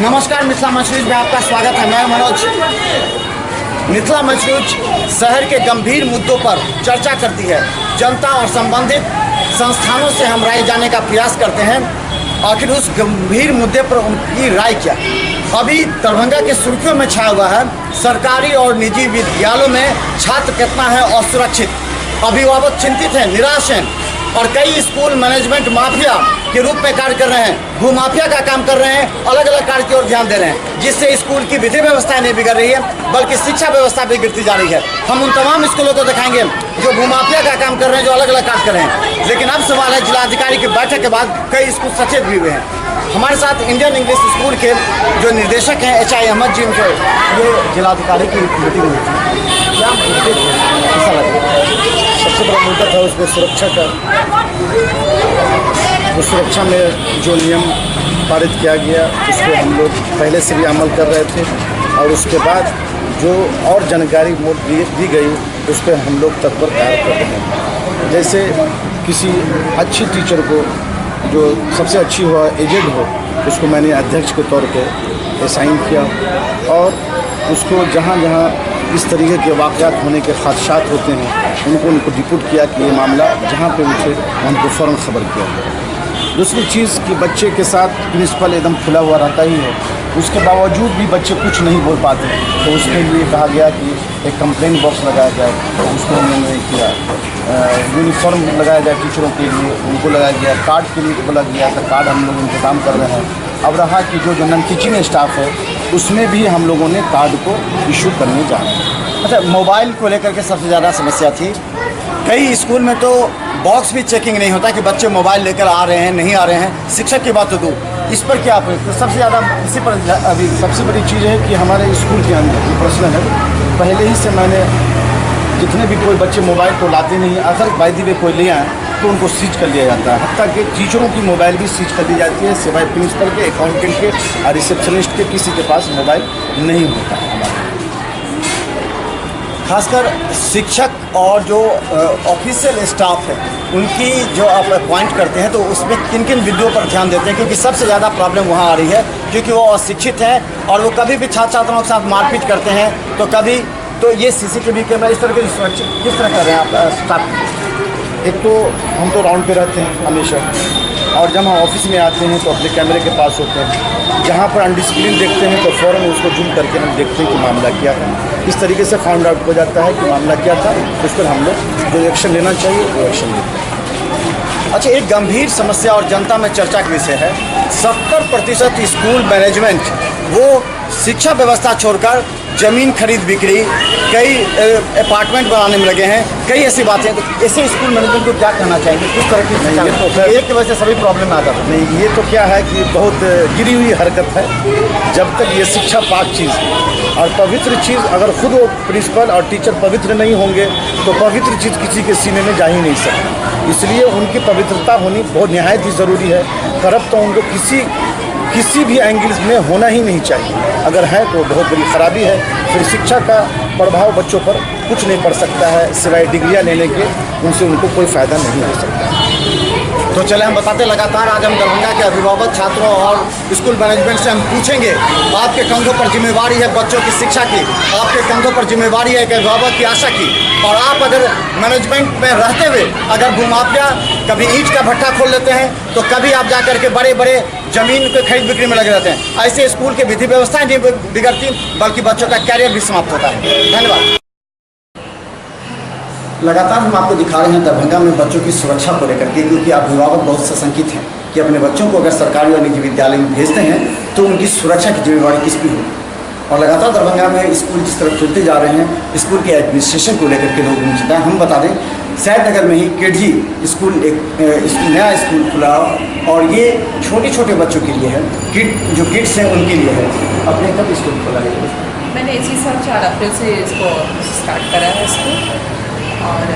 नमस्कार, मिथिला मंच न्यूज में आपका स्वागत है। मैं मनोज। मिथिला मंच न्यूज शहर के गंभीर मुद्दों पर चर्चा करती है। जनता और संबंधित संस्थानों से हम राय जानने का प्रयास करते हैं, आखिर उस गंभीर मुद्दे पर उनकी राय क्या। अभी दरभंगा के सुर्खियों में छाया हुआ है, सरकारी और निजी विद्यालयों में छात्र कितना है असुरक्षित। अभिभावक चिंतित हैं, निराश हैं और कई स्कूल मैनेजमेंट माफिया के रूप में कार्य कर रहे हैं, भूमाफिया का काम कर रहे हैं, अलग अलग कार्य की ओर ध्यान दे रहे हैं, जिससे स्कूल की विधि व्यवस्था नहीं बिगड़ रही है बल्कि शिक्षा व्यवस्था भी गिरती जा रही है। हम उन तमाम स्कूलों को दिखाएंगे जो भूमाफिया का काम कर रहे हैं, जो अलग अलग कार्य कर रहे हैं। लेकिन अब सवाल है, जिलाधिकारी की बैठक के बाद कई स्कूल सचेत भी हुए हैं। हमारे साथ इंडियन इंग्लिश स्कूल के जो निदेशक हैं HI अहमद जी, उनसे ये जिलाधिकारी की मीटिंग हुई थी, क्या ऐसा लगा? सबसे बड़ा मुद्दा था उसमें सुरक्षा का। उस सुरक्षा में जो नियम पारित किया गया उस पर हम लोग पहले से भी अमल कर रहे थे और उसके बाद जो और जानकारी दी गई उस पर हम लोग तत्पर कार्य कर रहे हैं। जैसे किसी अच्छी टीचर को जो सबसे अच्छी हो, एजेड हो, उसको मैंने अध्यक्ष के तौर पे असाइन किया और उसको जहाँ जहाँ इस तरीके के वाक़यात होने के ख़दशात होते हैं उनको डिप्यूट किया कि ये मामला जहाँ पे उठे उनको फ़ौरन खबर किया। दूसरी चीज़ कि बच्चे के साथ प्रिंसिपल एकदम खुला हुआ रहता ही है, उसके बावजूद भी बच्चे कुछ नहीं बोल पाते, तो उसके लिए कहा गया कि एक कंप्लेंट बॉक्स लगाया जाए, तो उसको उन्होंने किया। यूनिफॉर्म लगाया जाए टीचरों के लिए, उनको लगाया गया। कार्ड के लिए बोला गया था, कार्ड हम लोग इंतज़ाम कर रहे हैं। अब रहा कि जो नॉन टीचिंग स्टाफ है उसमें भी हम लोगों ने कार्ड को इशू करने जा रहे हैं। अच्छा, मोबाइल को लेकर के सबसे ज़्यादा समस्या थी। कई स्कूल में तो बॉक्स भी चेकिंग नहीं होता कि बच्चे मोबाइल लेकर आ रहे हैं नहीं आ रहे हैं। शिक्षक की बात तो दूर, इस पर क्या आप तो सबसे ज़्यादा इसी पर अभी सबसे बड़ी चीज़ है कि हमारे स्कूल के अंदर पर्सनल है, पहले ही से मैंने जितने भी कोई बच्चे मोबाइल को लाते नहीं, अगर बाय द वे कोई ले आए तो उनको सीज कर लिया जाता है। हत्ता कि टीचरों की मोबाइल भी सीज कर दी जाती है, सिवाय प्रिंसिपल के, अकाउंटेंट के और रिसेप्शनिस्ट के, किसी के पास मोबाइल नहीं होता है हमारे। खासकर शिक्षक और जो ऑफिशियल स्टाफ है उनकी जो आप अपॉइंट करते हैं तो उसमें किन किन बिंदुओं पर ध्यान देते हैं, क्योंकि सबसे ज़्यादा प्रॉब्लम वहाँ आ रही है क्योंकि वो अशिक्षित हैं और वो कभी भी छात्र छात्राओं के साथ मारपीट करते हैं। तो कभी तो ये CCTV कैमरा इस तरह के सुरक्षित किस तरह कर रहे हैं आप स्टाफ? एक तो हम तो राउंड पे रहते हैं हमेशा, और जब हम ऑफिस में आते हैं तो अपने कैमरे के पास होते हैं। जहाँ पर अनडिसिप्लिन देखते हैं तो फ़ौरन उसको जूम करके हम देखते हैं कि मामला क्या है। इस तरीके से फाउंड आउट हो जाता है कि मामला क्या था, उस पर हम लोग जो एक्शन लेना चाहिए वो एक्शन लेते हैं। अच्छा, एक गंभीर समस्या और जनता में चर्चा का विषय है, 70% स्कूल मैनेजमेंट वो शिक्षा व्यवस्था छोड़कर ज़मीन खरीद बिक्री, कई अपार्टमेंट बनाने में लगे हैं, कई ऐसी बातें। तो ऐसे स्कूल मैनेजमेंट को क्या कहना चाहेंगे, किस तरह की एक की वजह से सभी प्रॉब्लम आता है? नहीं, ये तो क्या है कि बहुत गिरी हुई हरकत है। जब तक ये शिक्षा पाक चीज़ और पवित्र चीज़, अगर खुद वो प्रिंसिपल और टीचर पवित्र नहीं होंगे तो पवित्र चीज़ किसी के सीने में जा ही नहीं सकती। इसलिए उनकी पवित्रता होनी बहुत निहायत ही ज़रूरी है। करप्ट तो उनको किसी भी एंगल में होना ही नहीं चाहिए, अगर है तो बहुत बड़ी खराबी है। फिर शिक्षा का प्रभाव बच्चों पर कुछ नहीं पड़ सकता है, सिवाय डिग्रियाँ लेने के उनसे उनको कोई फ़ायदा नहीं हो सकता। तो चले हम बताते लगातार आज हम दरभंगा के अभिभावक, छात्रों और स्कूल मैनेजमेंट से हम पूछेंगे, आपके कंधों पर जिम्मेवारी है बच्चों की शिक्षा की, आपके कंधों पर जिम्मेवारी है एक अभिभावक की आशा की, और आप अगर मैनेजमेंट में रहते हुए अगर भूमाफिया कभी ईंट का भट्ठा खोल लेते हैं तो कभी आप जा करके बड़े बड़े ज़मीन के खरीद बिक्री में लगे रहते हैं, ऐसे स्कूल की विधि व्यवस्थाएं नहीं बिगड़ती बल्कि बच्चों का कैरियर भी समाप्त होता है। धन्यवाद। लगातार हम आपको दिखा रहे हैं दरभंगा में बच्चों की सुरक्षा को लेकर के, क्योंकि अभिभावक बहुत सशंकित हैं कि अपने बच्चों को अगर सरकारी और निजी विद्यालय में भेजते हैं तो उनकी सुरक्षा की जिम्मेवारी किसकी हो। और लगातार दरभंगा में स्कूल जिस तरह खुलते जा रहे हैं, स्कूल के एडमिनिस्ट्रेशन को लेकर के लोग चिंता है। हम बता दें, सैदनगर में ही KG स्कूल एक नया स्कूल खुला और ये छोटे छोटे बच्चों के लिए है, जो किड्स हैं उनके लिए है। अपने कब स्कूल खोला है? मैंने इसी साल 4 अप्रैल से इसको स्टार्ट करा है स्कूल, और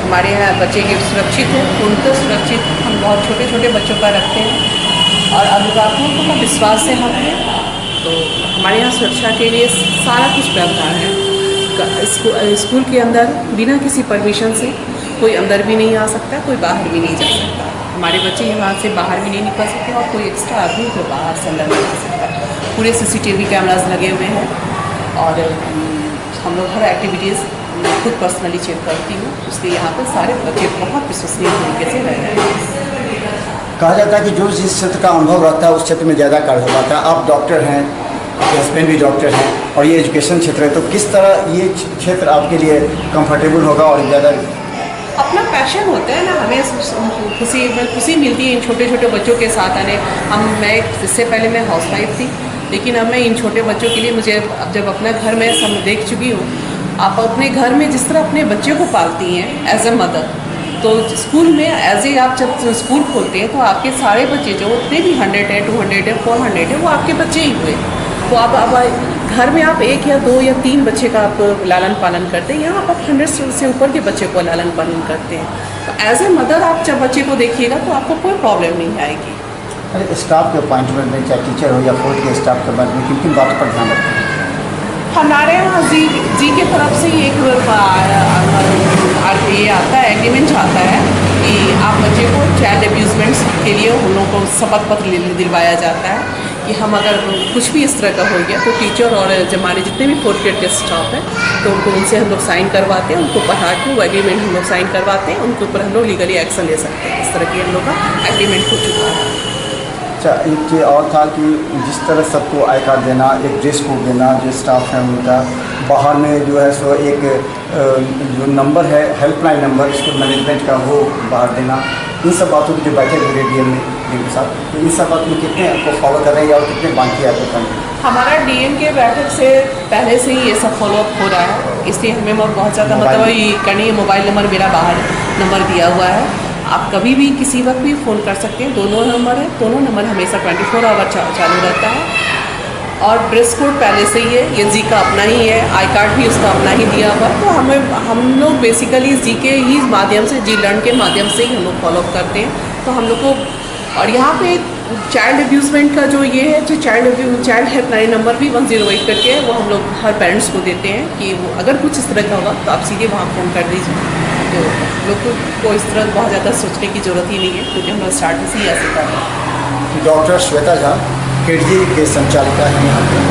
हमारे यहाँ बच्चे के सुरक्षित हैं, उनको सुरक्षित हम बहुत छोटे छोटे बच्चों का रखते हैं और अभिभावकों का विश्वास है हमें। तो हमारे यहाँ सुरक्षा के लिए सारा कुछ प्रावधान है। स्कूल के अंदर बिना किसी परमिशन से कोई अंदर भी नहीं आ सकता, कोई बाहर भी नहीं जा सकता। हमारे बच्चे यहाँ से बाहर भी नहीं निकल सकते और कोई एक्स्ट्रा आदमी तो बाहर से अंदर नहीं आ सकता। पूरे CCTV कैमराज लगे हुए हैं और हम लोग हर एक्टिविटीज़ खुद पर्सनली चेक करती हूँ, इसलिए यहाँ पर सारे बच्चे बहुत विश्वसनीय तरीके से रह रहे हैं। कहा जाता है कि जो जिस क्षेत्र का अनुभव रहता है उस क्षेत्र में ज़्यादा कार्य हो पाता है। आप डॉक्टर हैं, हस्बैंड भी डॉक्टर हैं और ये एजुकेशन क्षेत्र है, तो किस तरह ये क्षेत्र आपके लिए कंफर्टेबल होगा और ज़्यादा? अपना पैशन होता है ना, हमें खुशी मिलती है इन छोटे छोटे बच्चों के साथ आने। मैं इससे पहले मैं हाउसवाइफ थी, लेकिन अब मैं इन छोटे बच्चों के लिए मुझे अब जब अपना घर में सब देख चुकी हूँ, आप अपने घर में जिस तरह अपने बच्चे को पालती हैं एज अ मदर, तो स्कूल में एज ए आप जब स्कूल खोलते हैं तो आपके सारे बच्चे जो उतने भी 100 है, 200 है, 400 है, वो आपके बच्चे ही हुए। तो अब घर में आप 1 या 2 या 3 बच्चे का आप लालन पालन करते हैं, यहाँ आप 100 से ऊपर के बच्चे को लालन पालन करते हैं। तो एज ए मदर आप जब बच्चे को देखिएगा तो आपको कोई प्रॉब्लम नहीं आएगी। अरे स्टाफ के अपॉइंटमेंट में, चाहे टीचर हो या फोर्थ के स्टाफ के बारे में किन किन बातों पर ध्यान रखते हैं? हमारे यहाँ जी के तरफ से एक ये आता है, एग्रीमेंट आता है कि आप बच्चे को चाइल्ड अब्यूजमेंट्स के लिए उन लोगों को शपथ पत्र दिलवाया जाता है कि हम अगर कुछ भी इस तरह का हो गया तो टीचर और हमारे जितने भी फोर्थ ग्रेड के स्टाफ हैं तो उनको उनसे हम लोग साइन करवाते हैं, उनको पढ़ा के वो एग्रीमेंट हम लोग साइन करवाते हैं, उनके ऊपर हम लोग लीगली एक्शन ले सकते हैं। इस तरह की हम लोग का एग्रीमेंट हो चुका है। अच्छा, एक ये और था कि जिस तरह सबको आई कार्ड देना, एक ड्रेस कोड देना, जो स्टाफ है उनका बाहर में जो है सो एक जो नंबर है हेल्पलाइन नंबर स्कूल मैनेजमेंट का वो बाहर देना, इन सब बातों की जो बैठक हुई डीएम के साथ, तो इन सब बातों में कितने आपको फॉलो कर रहे हैं और कितने बाकी आपको करना? हमारा डीएम के बैठक से पहले से ही ये सब फॉलोअप हो रहा है, इसलिए हमें बहुत ज़्यादा मतलब ये करनी है। मोबाइल नंबर मेरा बाहर नंबर दिया हुआ है, आप कभी भी किसी वक्त भी फ़ोन कर सकते हैं। दोनों नंबर है, दोनों नंबर हमेशा 24 आवर चालू रहता है। और ड्रेस कोड पहले से ही है, ये जी का अपना ही है, आई कार्ड भी उसका अपना ही दिया हुआ है। तो हम लोग बेसिकली जी के ही माध्यम से, जी लर्न के माध्यम से ही हम लोग फॉलोअप करते हैं। तो हम लोग को और यहाँ पे चाइल्ड अब्यूज़मेंट का जो ये है, जो चाइल्ड हेल्पलाइन नंबर भी 108 करके है, वो हम लोग हर पेरेंट्स को देते हैं कि वो अगर कुछ इस तरह का होगा तो आप सीधे वहाँ फ़ोन कर दीजिए। तो लोग को इस तरह बहुत ज़्यादा सोचने की ज़रूरत ही नहीं है, क्योंकि हम लोग स्टार्ट से ही ऐसे कर रहे हैं। डॉक्टर श्वेता झा केडजी के संचालिका हैं यहाँ पे।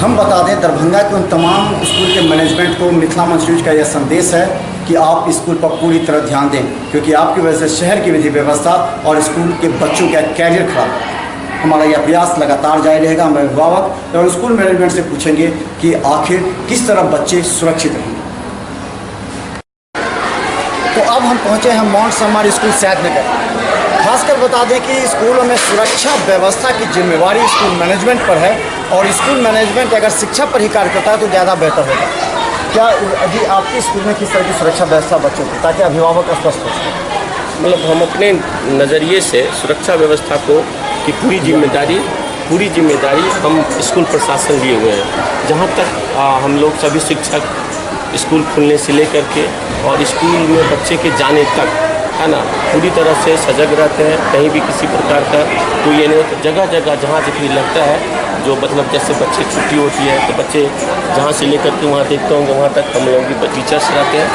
हम बता दें दरभंगा के उन तमाम स्कूल के मैनेजमेंट को मिथिला मंच न्यूज का यह संदेश है कि आप स्कूल पर पूरी तरह ध्यान दें, क्योंकि आपकी वजह से शहर की विधि व्यवस्था और स्कूल के बच्चों का कैरियर खराब है। हमारा यह प्रयास लगातार जारी रहेगा। हम अभिभावक और स्कूल मैनेजमेंट से पूछेंगे कि आखिर किस तरह बच्चे सुरक्षित रहेंगे। तो अब हम पहुँचे हैं माउंट सम्मान स्कूल सैदनगर। खासकर बता दें कि स्कूलों में सुरक्षा व्यवस्था की जिम्मेवारी स्कूल मैनेजमेंट पर है और स्कूल मैनेजमेंट अगर शिक्षा पर ही कार्य करता है तो ज़्यादा बेहतर होगा। क्या अभी आपके स्कूल में किस तरह की सुरक्षा व्यवस्था बच्चों की, ताकि अभिभावक स्वस्थ हो सकें? मतलब हम अपने नज़रिए से सुरक्षा व्यवस्था को की पूरी जिम्मेदारी हम स्कूल प्रशासन लिए हुए हैं। जहाँ तक हम लोग सभी शिक्षक स्कूल खुलने से लेकर के और स्कूल में बच्चे के जाने तक, है ना, पूरी तरह से सजग रहते हैं। कहीं भी किसी प्रकार का कोई ये नहीं होता। जगह जगह जहाँ भी लगता है, जो मतलब जैसे बच्चे छुट्टी होती है तो बच्चे जहाँ से लेकर के वहाँ देखते होंगे वहाँ तक हम लोग भी टीचर्स रहते हैं,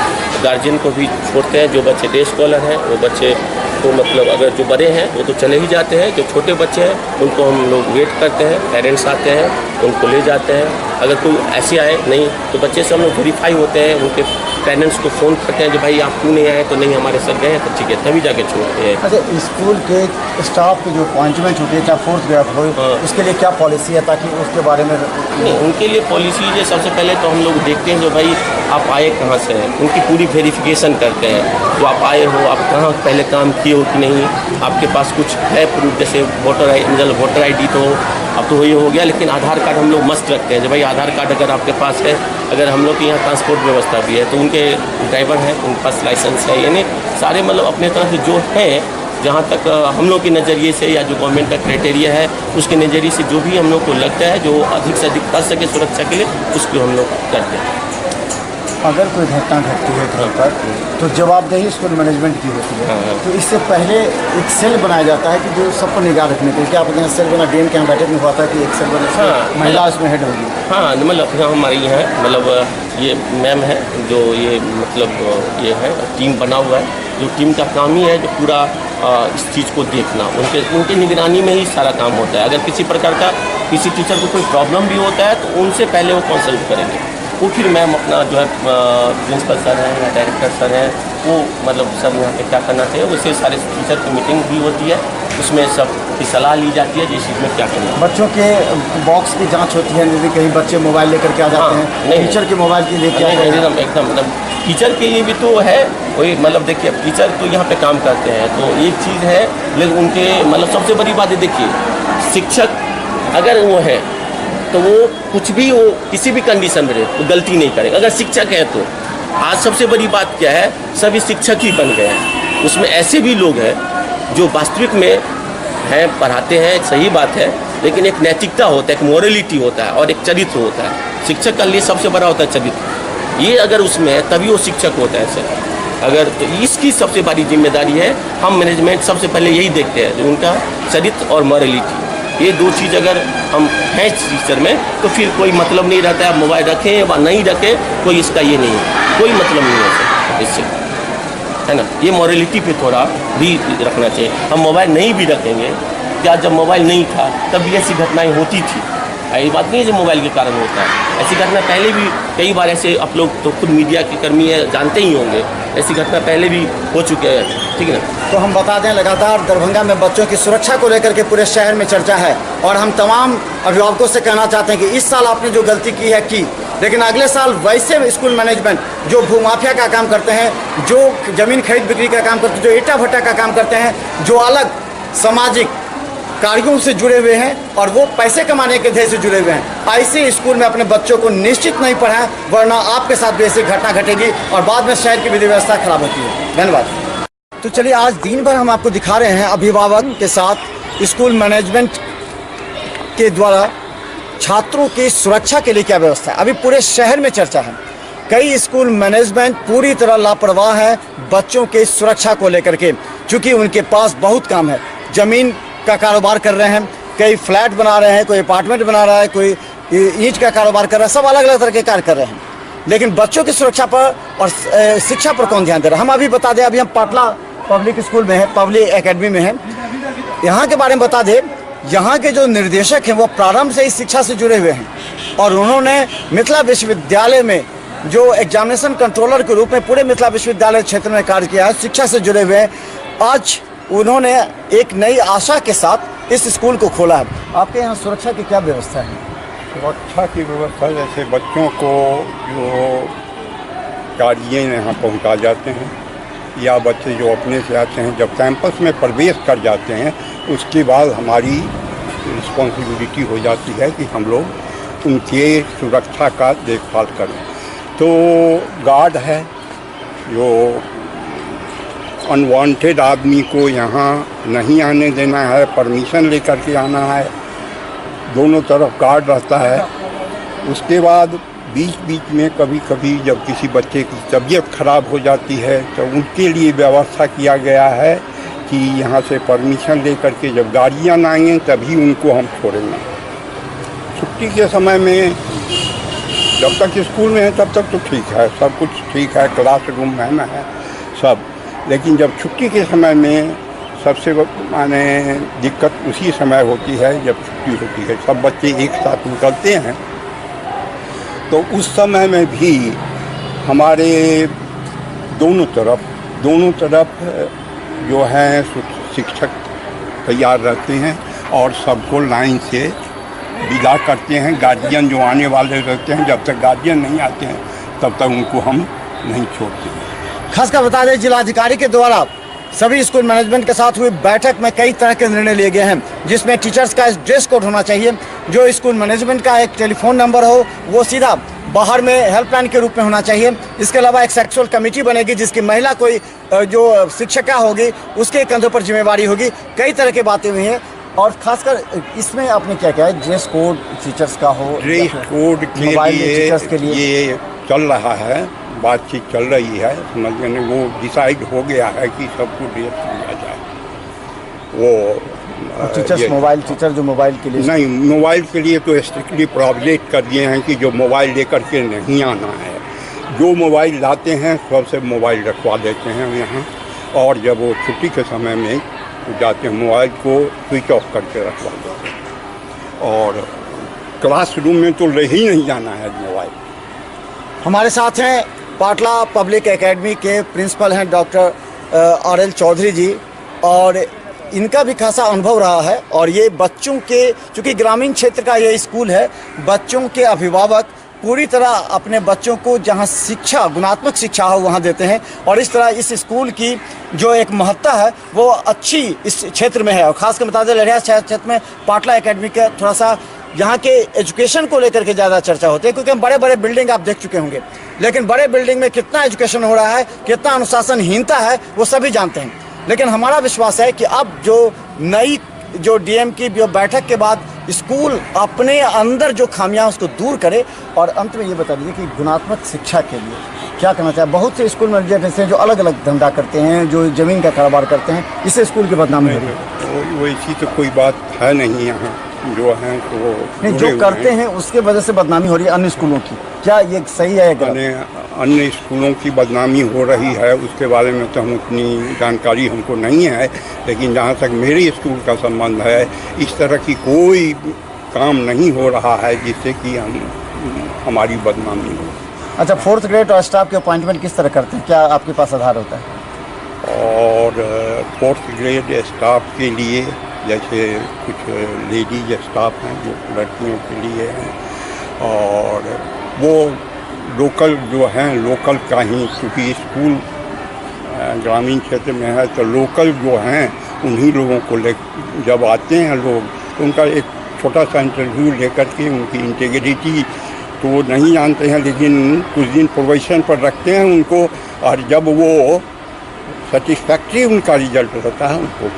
गार्जियन को भी छोड़ते हैं। जो बच्चे डे स्कॉलर हैं वो बच्चे को मतलब अगर जो बड़े हैं वो तो चले ही जाते हैं, जो छोटे बच्चे हैं उनको हम लोग वेट करते हैं, पेरेंट्स आते हैं उनको ले जाते हैं। अगर कोई ऐसे आए नहीं तो बच्चे से हम लोग वेरीफाई होते हैं, उनके पेरेंट्स को फ़ोन करते हैं जो भाई आप क्यों नहीं आए, तो नहीं हमारे सर गए हैं, तो ठीक है तभी जाके छोड़ते हैं। अच्छा, स्कूल के स्टाफ की जो अपॉइंटमेंट होती है, चाहे फोर्थ ग्रेड हो, उसके लिए क्या पॉलिसी है, ताकि उसके बारे में? नहीं, उनके लिए पॉलिसी है सबसे पहले तो हम लोग देखते हैं जो भाई आप आए कहाँ से हैं, उनकी पूरी वेरिफिकेशन करते हैं। तो आप आए हो, आप कहाँ पहले काम किए हो कि नहीं, आपके पास कुछ है प्रूफ, जैसे वोटर आई डी तो अब तो वही हो गया, लेकिन आधार कार्ड हम लोग मस्ट रखते हैं। जब भाई आधार कार्ड अगर आपके पास है, अगर हम लोग के यहाँ ट्रांसपोर्ट व्यवस्था भी है तो उनके ड्राइवर हैं, उनके पास लाइसेंस है, यानी सारे मतलब अपने तरफ से जो है, जहाँ तक हम लोग के नज़रिए से या जो गवर्नमेंट का क्राइटेरिया है उसके नज़रिए से जो भी हम लोग को लगता है जो अधिक से अधिक कर सके सुरक्षा के लिए, उसको हम लोग करते हैं। अगर कोई घटना घटती है घर पर तो जवाबदेही स्कूल मैनेजमेंट की होती है। तो इससे पहले एक सेल बनाया जाता है कि जो सब पर निगाह रखने के लिए। क्या आपके यहाँ सेल बना? डीएम के यहाँ बैठक में हुआ था कि एक सेल बना, महिला उसमें हेड होगी। हाँ, मतलब हमारे यहाँ मतलब ये मैम है जो ये मतलब ये है टीम बना हुआ है, जो टीम का काम ही है जो पूरा इस चीज़ को देखना, उनके निगरानी में ही सारा काम होता है। अगर किसी प्रकार का किसी टीचर को कोई प्रॉब्लम भी होता है तो उनसे पहले वो कंसल्ट करेंगे, वो फिर मैम अपना जो है प्रिंसिपल सर हैं या डायरेक्टर सर हैं वो मतलब सर यहाँ पे क्या करना चाहिए, उससे सारे टीचर की मीटिंग भी होती है, उसमें सब की सलाह ली जाती है जिस चीज़ में क्या करना है। बच्चों के बॉक्स की जांच होती है, यदि कहीं बच्चे मोबाइल लेकर के आ जाते हैं, नहीं, टीचर के मोबाइल के लिए क्या एकदम मतलब टीचर के लिए भी तो है वही, मतलब देखिए अब टीचर तो यहाँ पे काम करते हैं तो एक चीज़ है, लेकिन उनके मतलब सबसे बड़ी बात है देखिए शिक्षक अगर वो है तो वो कुछ भी वो किसी भी कंडीशन में रहे तो गलती नहीं करेगा। अगर शिक्षक है तो आज सबसे बड़ी बात क्या है, सभी शिक्षक ही बन गए हैं, उसमें ऐसे भी लोग हैं जो वास्तविक में हैं, पढ़ाते हैं, सही बात है, लेकिन एक नैतिकता होता है, एक मोरलिटी होता है और एक चरित्र होता है। शिक्षक का लिए सबसे बड़ा होता है चरित्र, ये अगर उसमें है तभी वो शिक्षक होता है सर। अगर तो इसकी सबसे बड़ी जिम्मेदारी है, हम मैनेजमेंट सबसे पहले यही देखते हैं उनका चरित्र और मॉरलिटी, ये दो चीज़ अगर हम हैं टीचर में तो फिर कोई मतलब नहीं रहता है, मोबाइल रखें या नहीं रखें कोई इसका ये नहीं है, कोई मतलब नहीं है सर इससे, है ना। ये मॉरलिटी पे थोड़ा भी रखना चाहिए। हम मोबाइल नहीं भी रखेंगे, क्या जब मोबाइल नहीं था तब भी ऐसी घटनाएँ होती थी, ये बात नहीं है जो मोबाइल के कारण होता है, ऐसी घटना पहले भी कई बार ऐसे आप लोग तो खुद मीडिया के कर्मी है जानते ही होंगे, ऐसी घटना पहले भी हो चुके हैं, ठीक है ना। तो हम बता दें लगातार दरभंगा में बच्चों की सुरक्षा को लेकर के पूरे शहर में चर्चा है और हम तमाम अभिभावकों से कहना चाहते हैं कि इस साल आपने जो गलती की है की, लेकिन अगले साल वैसे स्कूल मैनेजमेंट जो भूमाफिया का काम करते हैं, जो ज़मीन खरीद बिक्री का काम करते हैं, जो ईटा भट्टा का काम करते हैं, जो अलग सामाजिक कार्यों से जुड़े हुए हैं और वो पैसे कमाने के ध्येय से जुड़े हुए हैं, ऐसे स्कूल में अपने बच्चों को निश्चित नहीं पढ़ाएं, वरना आपके साथ भी ऐसी घटना घटेगी और बाद में शहर की विधि व्यवस्था खराब होती है। धन्यवाद। तो चलिए आज दिन भर हम आपको दिखा रहे हैं अभिभावक के साथ स्कूल मैनेजमेंट के द्वारा छात्रों की सुरक्षा के लिए क्या व्यवस्था है। अभी पूरे शहर में चर्चा है, कई स्कूल मैनेजमेंट पूरी तरह लापरवाह है बच्चों की सुरक्षा को लेकर के, चूँकि उनके पास बहुत काम है, ज़मीन का कारोबार कर रहे हैं, कई फ्लैट बना रहे हैं, कोई अपार्टमेंट बना रहा है, कोई ईंट का कारोबार कर रहा है, सब अलग अलग तरह के कार्य कर रहे हैं, लेकिन बच्चों की सुरक्षा पर और शिक्षा पर कौन ध्यान दे रहा है। हम अभी बता दें, अभी हम पाटला पब्लिक स्कूल में हैं, पब्लिक एकेडमी में हैं, यहाँ के बारे में बता दें, यहाँ के जो निर्देशक हैं वो प्रारंभ से ही शिक्षा से जुड़े हुए हैं और उन्होंने मिथिला विश्वविद्यालय में जो एग्जामिनेशन कंट्रोलर के रूप में पूरे मिथिला विश्वविद्यालय क्षेत्र में कार्य किया है, शिक्षा से जुड़े हुए हैं। आज उन्होंने एक नई आशा के साथ इस स्कूल को खोला है। आपके यहाँ सुरक्षा की क्या व्यवस्था है? सुरक्षा की व्यवस्था जैसे बच्चों को जो गार्जियन यहाँ पहुँचा जाते हैं या बच्चे जो अपने से आते हैं, जब कैंपस में प्रवेश कर जाते हैं उसके बाद हमारी रिस्पॉन्सिबिलिटी हो जाती है कि हम लोग उनके सुरक्षा का देखभाल करें। तो गार्ड है जो अनवांटेड आदमी को यहाँ नहीं आने देना है, परमिशन लेकर के आना है, दोनों तरफ गार्ड रहता है। उसके बाद बीच बीच में कभी कभी जब किसी बच्चे की तबीयत खराब हो जाती है तो उनके लिए व्यवस्था किया गया है कि यहाँ से परमिशन लेकर के जब गार्जियन आएंगे तभी उनको हम छोड़ेंगे। छुट्टी के समय में जब तक स्कूल में है तब तक तो ठीक है, सब कुछ ठीक है, क्लासरूम में है सब, लेकिन जब छुट्टी के समय में सबसे माने दिक्कत उसी समय होती है जब छुट्टी होती है, सब बच्चे एक साथ निकलते हैं, तो उस समय में भी हमारे दोनों तरफ जो है शिक्षक तैयार रहते हैं और सबको लाइन से विदा करते हैं। गार्जियन जो आने वाले रहते हैं, जब तक गार्जियन नहीं आते हैं तब तक उनको हम नहीं छोड़ते। खासकर बता दें, जिलाधिकारी के द्वारा सभी स्कूल मैनेजमेंट के साथ हुई बैठक में कई तरह के निर्णय लिए गए हैं, जिसमें टीचर्स का ड्रेस कोड होना चाहिए, जो स्कूल मैनेजमेंट का एक टेलीफोन नंबर हो वो सीधा बाहर में हेल्पलाइन के रूप में होना चाहिए। इसके अलावा एक सेक्सुअल कमेटी बनेगी जिसकी महिला कोई जो शिक्षिका होगी उसके कंधों पर जिम्मेवारी होगी। कई तरह की बातें हुई हैं और खासकर इसमें आपने क्या क्या है, ड्रेस कोड टीचर्स का हो, ड्रेस कोड के लिए ये चल रहा है, बातचीत चल रही है, समझ में वो डिसाइड हो गया है कि सबको ड्रेस दिया जाए। वो टीचर्स मोबाइल, टीचर जो मोबाइल के लिए नहीं, मोबाइल के लिए तो स्ट्रिक्टली प्रोहिबिट कर दिए हैं कि जो मोबाइल लेकर के नहीं आना है। जो मोबाइल लाते हैं सबसे मोबाइल रखवा देते हैं यहाँ और जब वो छुट्टी के समय में जाते हैं मोबाइल को स्विच ऑफ करके रखवा देते हैं और क्लासरूम में तो ले ही नहीं जाना है मोबाइल। हमारे साथ हैं पाटला पब्लिक एकेडमी के प्रिंसिपल हैं डॉक्टर RL चौधरी जी, और इनका भी खासा अनुभव रहा है। और ये बच्चों के, चूँकि ग्रामीण क्षेत्र का ये स्कूल है, बच्चों के अभिभावक पूरी तरह अपने बच्चों को जहाँ शिक्षा, गुणात्मक शिक्षा हो वहाँ देते हैं। और इस तरह इस स्कूल की जो एक महत्ता है वो अच्छी इस क्षेत्र में है। और ख़ासकर बता दें लहरिया क्षेत्र में पाटला एकेडमी का थोड़ा सा यहाँ के एजुकेशन को लेकर के ज़्यादा चर्चा होती है, क्योंकि हम बड़े बड़े बिल्डिंग आप देख चुके होंगे, लेकिन बड़े बिल्डिंग में कितना एजुकेशन हो रहा है, कितना अनुशासनहीनता है, वो सभी जानते हैं। लेकिन हमारा विश्वास है कि अब जो नई जो DM की जो बैठक के बाद स्कूल अपने अंदर जो खामियां उसको दूर करे। और अंत में ये बता दीजिए कि गुणात्मक शिक्षा के लिए क्या करना चाहिए। बहुत से स्कूल मैनेजर ऐसे हैं जो अलग अलग धंधा करते हैं, जो ज़मीन का कारोबार करते हैं, इससे स्कूल की बदनामी हो रही है। वैसी तो कोई बात है नहीं यहाँ, जो हैं तो नहीं, जो करते हैं उसके वजह से बदनामी हो रही है अन्य स्कूलों की, क्या ये सही है? अन्य स्कूलों की बदनामी हो रही है उसके बारे में तो हम उतनी जानकारी हमको नहीं है, लेकिन जहाँ तक मेरे स्कूल का संबंध है इस तरह की कोई काम नहीं हो रहा है जिससे कि हमारी बदनामी हो। अच्छा, 4th ग्रेड और स्टाफ के अपॉइंटमेंट किस तरह करते हैं, क्या आपके पास आधार होता है? और 4th ग्रेड स्टाफ के लिए जैसे कुछ लेडीज स्टाफ हैं जो लड़कियों के लिए हैं, और वो लोकल जो हैं लोकल का ही, क्योंकि स्कूल ग्रामीण क्षेत्र में है तो लोकल जो हैं उन्हीं लोगों को जब आते हैं लोग तो उनका एक छोटा सा इंटरव्यू लेकर के उनकी इंटीग्रिटी तो नहीं जानते हैं, लेकिन कुछ दिन प्रोबेशन पर रखते हैं उनको, और जब वो सेटिस्फैक्ट्री उनका रिजल्ट होता है उनको।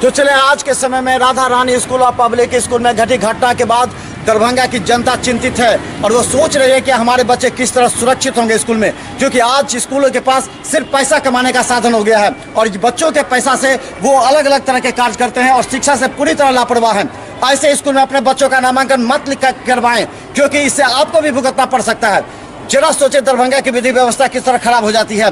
तो चले, आज के समय में राधा रानी स्कूल और पब्लिक स्कूल में घटी घटना के बाद दरभंगा की जनता चिंतित है और वो सोच रही है कि हमारे बच्चे किस तरह सुरक्षित होंगे स्कूल में, क्योंकि आज स्कूलों के पास सिर्फ पैसा कमाने का साधन हो गया है और बच्चों के पैसा से वो अलग अलग तरह के कार्य करते हैं और शिक्षा से पूरी तरह लापरवाह हैं। ऐसे स्कूल में अपने बच्चों का नामांकन मत लिख करवाएं, क्योंकि इससे आपको भी भुगतना पड़ सकता है। जरा सोचे दरभंगा की विधि व्यवस्था किस तरह खराब हो जाती है।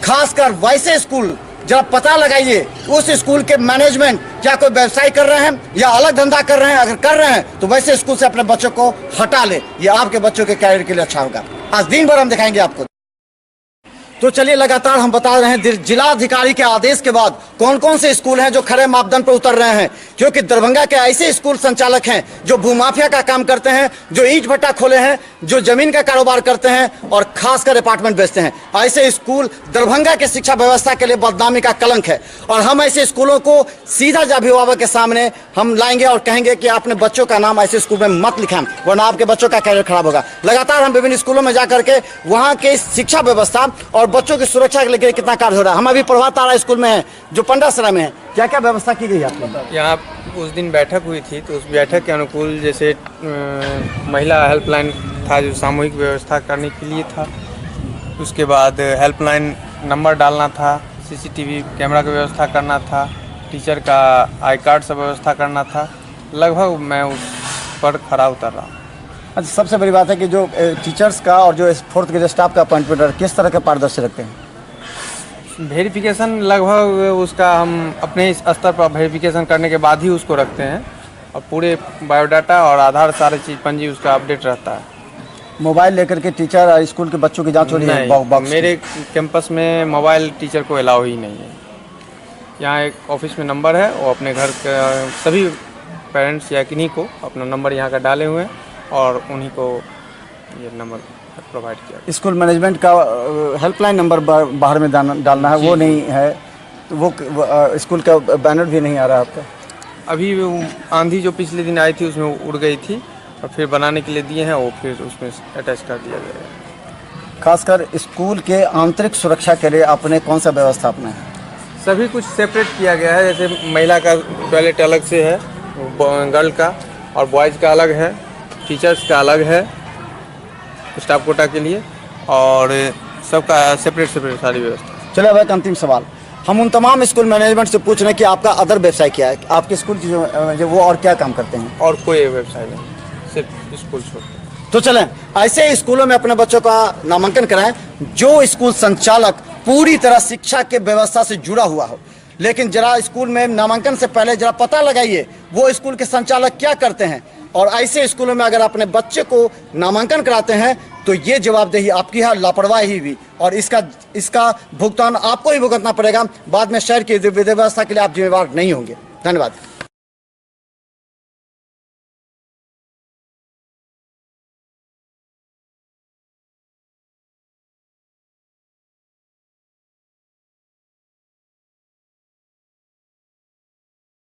खासकर वैसे स्कूल, जरा पता लगाइए उस स्कूल के मैनेजमेंट क्या कोई व्यवसाय कर रहे हैं या अलग धंधा कर रहे हैं। अगर कर रहे हैं तो वैसे स्कूल से अपने बच्चों को हटा ले, ये आपके बच्चों के कैरियर के लिए अच्छा होगा। आज दिन भर हम दिखाएंगे आपको। तो चलिए, लगातार हम बता रहे हैं जिलाधिकारी के आदेश के बाद कौन कौन से स्कूल हैं जो खरे मापदंड पर उतर रहे हैं, क्योंकि दरभंगा के ऐसे स्कूल संचालक हैं जो भूमाफिया का काम करते हैं, जो ईंट भट्टा खोले हैं, जो जमीन का कारोबार करते हैं और खासकर अपार्टमेंट बेचते हैं। ऐसे स्कूल दरभंगा के शिक्षा व्यवस्था के लिए बदनामी का कलंक है और हम ऐसे स्कूलों को सीधा अभिभावक के सामने हम लाएंगे और कहेंगे कि अपने बच्चों का नाम ऐसे स्कूल में मत लिखाएं, वरना आपके बच्चों का कैरियर खराब होगा। लगातार हम विभिन्न स्कूलों में जाकर के वहाँ के शिक्षा व्यवस्था और बच्चों की सुरक्षा के लिए कितना कार्य हो रहा है। हम अभी प्रभात तारा स्कूल में हैं जो पंडासरा में है, क्या क्या व्यवस्था की गई है आपको? यहाँ उस दिन बैठक हुई थी तो उस बैठक के अनुकूल जैसे महिला हेल्पलाइन था जो सामूहिक व्यवस्था करने के लिए था, उसके बाद हेल्पलाइन नंबर डालना था, CCTV कैमरा की व्यवस्था करना था, टीचर का आई कार्ड सब व्यवस्था करना था। लगभग मैं उस पर खरा उतर रहा हूँ। अच्छा, सबसे बड़ी बात है कि जो टीचर्स का और जो 4th ग्रेड स्टाफ का अपॉइंटमेंट किस तरह के पारदर्शी रखते हैं? वेरिफिकेशन लगभग उसका हम अपने स्तर पर वेरिफिकेशन करने के बाद ही उसको रखते हैं और पूरे बायोडाटा और आधार सारे चीज़ पंजी उसका अपडेट रहता है। मोबाइल लेकर के टीचर और स्कूल के बच्चों की जांच हो रही है? मेरे कैंपस में मोबाइल टीचर को अलाउ ही नहीं है। यहाँ एक ऑफिस में नंबर है, वो अपने घर के सभी पेरेंट्स या किन्हीं को अपना नंबर यहाँ का डाले हुए हैं और उन्हीं को ये नंबर प्रोवाइड किया। स्कूल मैनेजमेंट का हेल्पलाइन नंबर बाहर में डालना है, वो नहीं है, तो वो स्कूल का बैनर भी नहीं आ रहा आपका? अभी आंधी जो पिछले दिन आई थी उसमें उड़ गई थी और फिर बनाने के लिए दिए हैं, वो फिर उसमें अटैच कर दिया जाएगा। खासकर स्कूल के आंतरिक सुरक्षा के लिए आपने कौन सा व्यवस्था अपना है? सभी कुछ सेपरेट किया गया है, जैसे महिला का टॉयलेट अलग से है, गर्ल का और बॉयज़ का अलग है, टीचर्स का अलग है स्टाफ कोटा के लिए, और सबका सेपरेट सारी व्यवस्था। चलिए, अब एक अंतिम सवाल हम उन तमाम स्कूल मैनेजमेंट से पूछ रहे हैं कि आपका अदर व्यवसाय क्या है, आपके स्कूल की जो वो और क्या काम करते हैं? और कोई व्यवसाय नहीं, सिर्फ स्कूल छोड़। तो चलें, ऐसे स्कूलों में अपने बच्चों का नामांकन कराएं जो स्कूल संचालक पूरी तरह शिक्षा के व्यवस्था से जुड़ा हुआ हो। लेकिन जरा स्कूल में नामांकन से पहले जरा पता लगाइए वो स्कूल के संचालक क्या करते हैं, और ऐसे स्कूलों में अगर अपने बच्चे को नामांकन कराते हैं तो ये जवाबदेही आपकी है, लापरवाही भी, और इसका भुगतान आपको ही भुगतना पड़ेगा। बाद में शहर की व्यवस्था के लिए आप जिम्मेवार नहीं होंगे। धन्यवाद।